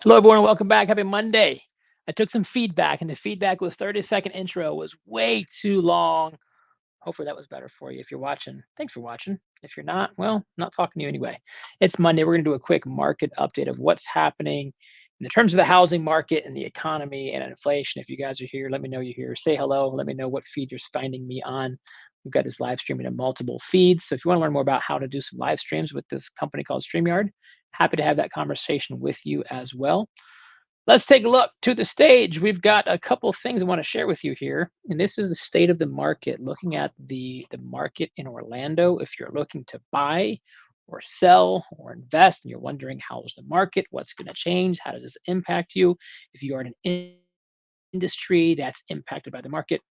Hello, everyone. Welcome back. Happy Monday. I took some feedback, and the feedback was 30-second intro was way too long. Hopefully, that was better for you. If you're watching, thanks for watching. If you're not, well, I'm not talking to you anyway. It's Monday. We're going to do a quick market update of what's happening in the terms of the housing market and the economy and inflation. If you guys are here, let me know you're here. Say hello. Let me know what feed you're finding me on. We've got this live streaming in multiple feeds. So if you want to learn more about how to do some live streams with this company called StreamYard, happy to have that conversation with you as well. Let's take a look to the stage. We've got a couple of things I want to share with you here. And this is the state of the market, looking at the market in Orlando. If you're looking to buy or sell or invest and you're wondering how's the market, what's going to change, how does this impact you? If you are in an industry that's impacted by the market,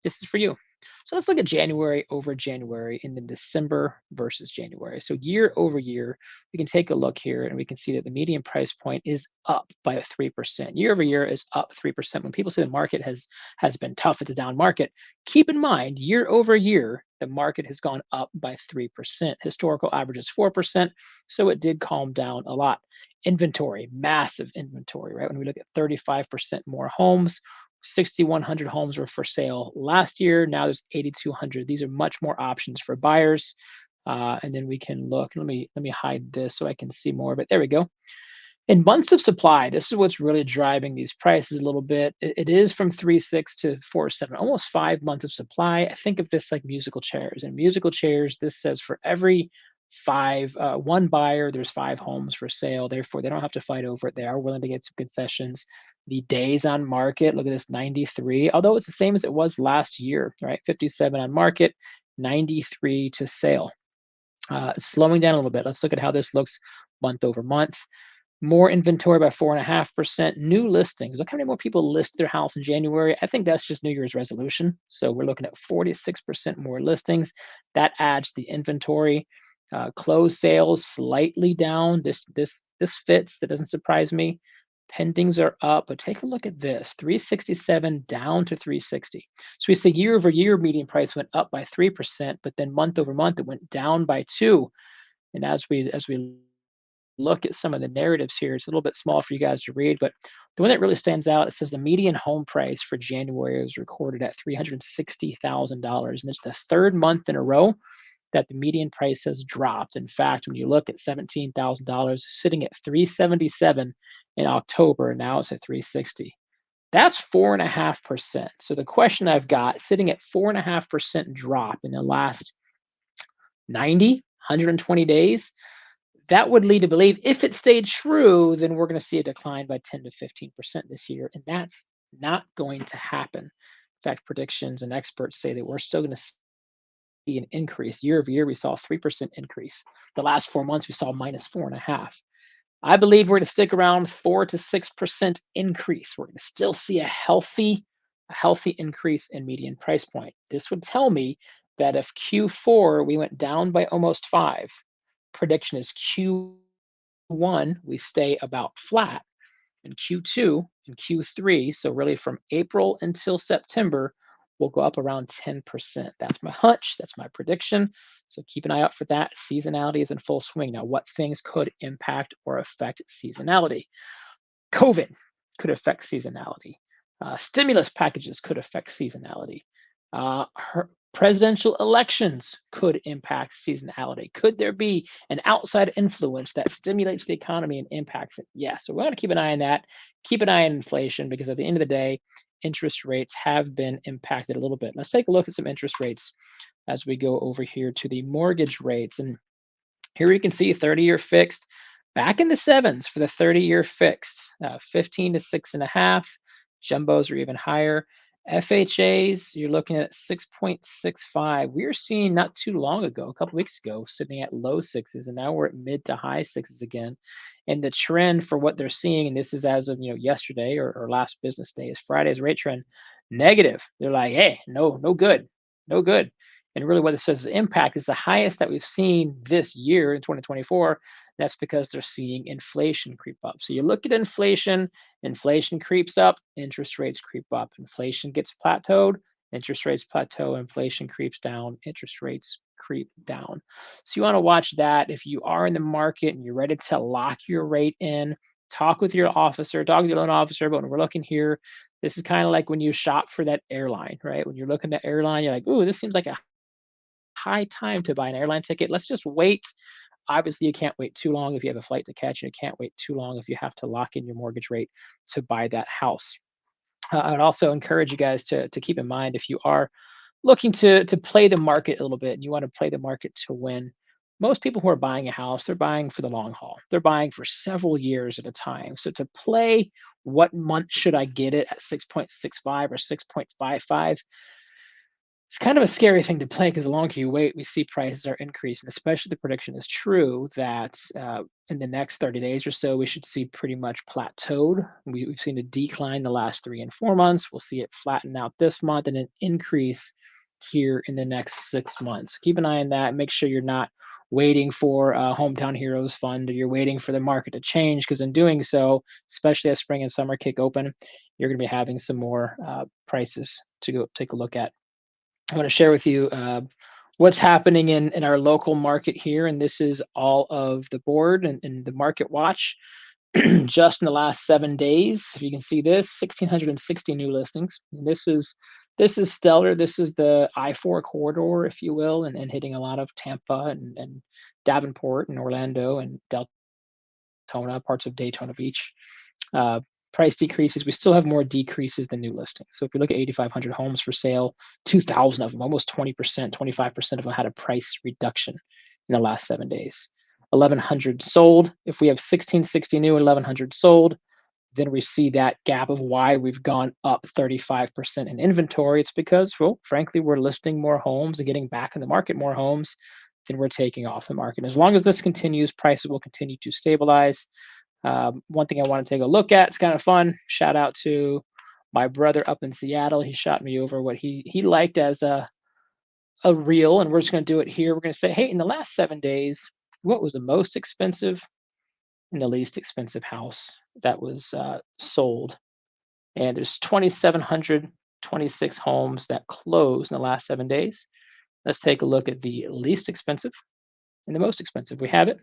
this is for you. So let's look at January over January and then December versus January. So year over year, we can take a look here and we can see that the median price point is up by 3%. Year over year is up 3%. When people say the market has been tough, it's a down market, keep in mind year over year, the market has gone up by 3%. Historical average is 4%, so it did calm down a lot. Inventory, massive inventory, right? When we look at 35% more homes, 6,100 homes were for sale last year. Now there's 8,200. These are much more options for buyers. And then we can look. Let me hide this so I can see more of it. There we go. In months of supply, this is what's really driving these prices a little bit. It is from 3.6 to 4.7, almost 5 months of supply. I think of this like musical chairs. In musical chairs, this says for every one buyer, there's 5 homes for sale. Therefore, they don't have to fight over it. They are willing to get some concessions. The days on market, look at this, 93. Although it's the same as it was last year, right? 57 on market, 93 to sale. Slowing down a little bit. Let's look at how this looks month over month. More inventory by 4.5%. New listings. Look how many more people listed their house in January. I think that's just New Year's resolution. So we're looking at 46% more listings. That adds the inventory. Closed sales slightly down. This fits. That doesn't surprise me. Pendings are up, but take a look at this: 367 down to 360. So we say year over year median price went up by 3%, but then month over month it went down by 2. And as we look at some of the narratives here, it's a little bit small for you guys to read, but the one that really stands out, it says the median home price for January was recorded at $360,000, and it's the third month in a row that the median price has dropped. In fact, when you look at $17,000 sitting at 377 in October, now it's at 360. That's 4.5%. So the question I've got, sitting at 4.5% drop in the last 90, 120 days, that would lead to believe if it stayed true, then we're going to see a decline by 10 to 15% this year. And that's not going to happen. In fact, predictions and experts say that we're still going to see an increase. Year over year, we saw a 3% increase. The last 4 months, we saw minus 4.5. I believe we're going to stick around 4 to 6% increase. We're going to still see a healthy increase in median price point. This would tell me that if Q4 we went down by almost 5, prediction is Q1 we stay about flat, and Q2 and Q3, so really from April until September, will go up around 10%. That's my hunch. That's my prediction. So keep an eye out for that. Seasonality is in full swing. Now, what things could impact or affect seasonality? COVID could affect seasonality. Stimulus packages could affect seasonality. Presidential elections could impact seasonality. Could there be an outside influence that stimulates the economy and impacts it? Yes. So we're going to keep an eye on that. Keep an eye on inflation, because at the end of the day, interest rates have been impacted a little bit. Let's take a look at some interest rates as we go over here to the mortgage rates. And here you can see 30-year fixed back in the sevens for the 30-year fixed, 15 to 6.5. Jumbos are even higher. FHAs, you're looking at 6.65. We were seeing not too long ago, a couple weeks ago, sitting at low sixes, and now we're at mid to high sixes again. And the trend for what they're seeing, and this is as of yesterday or last business day, is Friday's rate trend negative. They're like, hey, no good, no good. And really what it says is impact is the highest that we've seen this year in 2024. That's because they're seeing inflation creep up. So you look at inflation creeps up, interest rates creep up. Inflation gets plateaued, interest rates plateau, inflation creeps down, interest rates creep down. So you want to watch that. If you are in the market and you're ready to lock your rate in, talk with your officer, talk with your loan officer. But when we're looking here, this is kind of like when you shop for that airline, right? When you're looking at airline, you're like, ooh, this seems like a high time to buy an airline ticket. Let's just wait. Obviously, you can't wait too long if you have a flight to catch, and you can't wait too long if you have to lock in your mortgage rate to buy that house. I would also encourage you guys to keep in mind if you are looking to play the market a little bit and you want to play the market to win. Most people who are buying a house, they're buying for the long haul. They're buying for several years at a time. So to play what month should I get it at 6.65 or 6.55, it's kind of a scary thing to play because the longer you wait, we see prices are increasing, especially the prediction is true that in the next 30 days or so, we should see pretty much plateaued. We've seen a decline the last 3 and 4 months. We'll see it flatten out this month and an increase here in the next 6 months. Keep an eye on that. Make sure you're not waiting for a Hometown Heroes fund or you're waiting for the market to change because in doing so, especially as spring and summer kick open, you're going to be having some more prices to go take a look at. I want to share with you what's happening in our local market here. And this is all of the board and the market watch just in the last 7 days. If you can see this, 1,660 new listings. And this is stellar. This is the I-4 corridor, if you will, and hitting a lot of Tampa and Davenport and Orlando and Deltona, parts of Daytona Beach. Uh, Price decreases. We still have more decreases than new listings. So if you look at 8,500 homes for sale, 2,000 of them, almost 20%, 25% of them had a price reduction in the last 7 days. 1,100 sold. If we have 1,660 new and 1,100 sold, then we see that gap of why we've gone up 35% in inventory. It's because, well, frankly, we're listing more homes and getting back in the market more homes than we're taking off the market. As long as this continues, prices will continue to stabilize. One thing I want to take a look at, it's kind of fun. Shout out to my brother up in Seattle. He shot me over what he liked as a reel, and we're just going to do it here. We're going to say, hey, in the last 7 days, what was the most expensive and the least expensive house that was sold? And there's 2,726 homes that closed in the last 7 days. Let's take a look at the least expensive and the most expensive. We have it.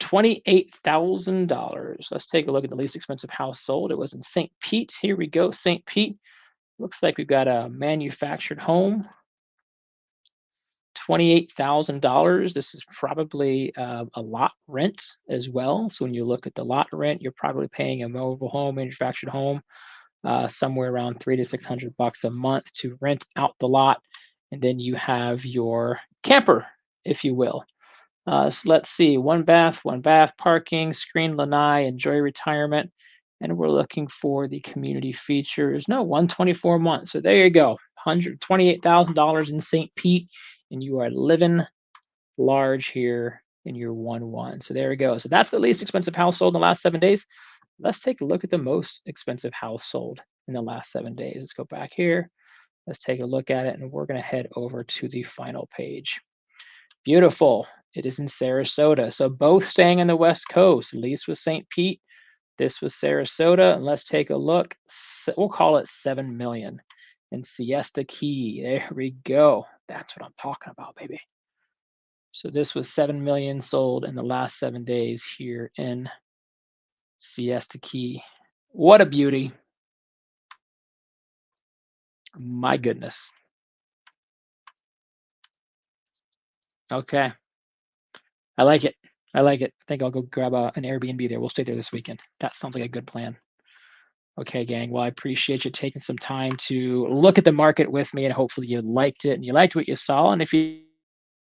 $28,000. Let's take a look at the least expensive house sold. It was in St. Pete. Here we go, St. Pete. Looks like we've got a manufactured home. $28,000. This is probably a lot rent as well. So when you look at the lot rent, you're probably paying a mobile home, manufactured home, somewhere around $300 to $600 a month to rent out the lot, and then you have your camper, if you will. So let's see, one bath, parking, screen lanai, enjoy retirement. And we're looking for the community features. No, 124 months. So there you go, $128,000 in St. Pete, and you are living large here in your 1-1. So there we go. So that's the least expensive house sold in the last 7 days. Let's take a look at the most expensive house sold in the last 7 days. Let's go back here. Let's take a look at it, and we're going to head over to the final page. Beautiful. It is in Sarasota. So both staying on the West Coast. Least was St. Pete. This was Sarasota. And let's take a look. We'll call it 7 million in Siesta Key. There we go. That's what I'm talking about, baby. So this was 7 million sold in the last 7 days here in Siesta Key. What a beauty. My goodness. Okay. I like it. I like it. I think I'll go grab an Airbnb there. We'll stay there this weekend. That sounds like a good plan. Okay, gang. Well, I appreciate you taking some time to look at the market with me, and hopefully you liked it and you liked what you saw. And if you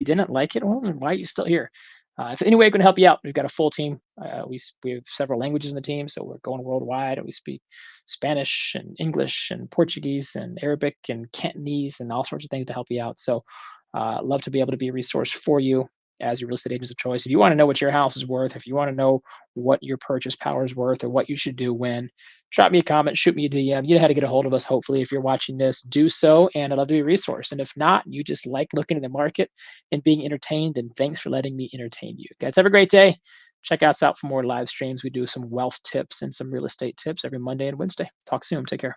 didn't like it, well, then why are you still here? If any way I can help you out, we've got a full team. We have several languages in the team, so we're going worldwide, and we speak Spanish and English and Portuguese and Arabic and Cantonese and all sorts of things to help you out. So, love to be able to be a resource for you as your real estate agents of choice. If you want to know what your house is worth, if you want to know what your purchase power is worth, or what you should do when, drop me a comment, shoot me a DM. You know how to get a hold of us. Hopefully, if you're watching this, do so, and I'd love to be a resource. And if not, you just like looking at the market and being entertained, then thanks for letting me entertain you. Guys, have a great day. Check us out for more live streams. We do some wealth tips and some real estate tips every Monday and Wednesday. Talk soon. Take care.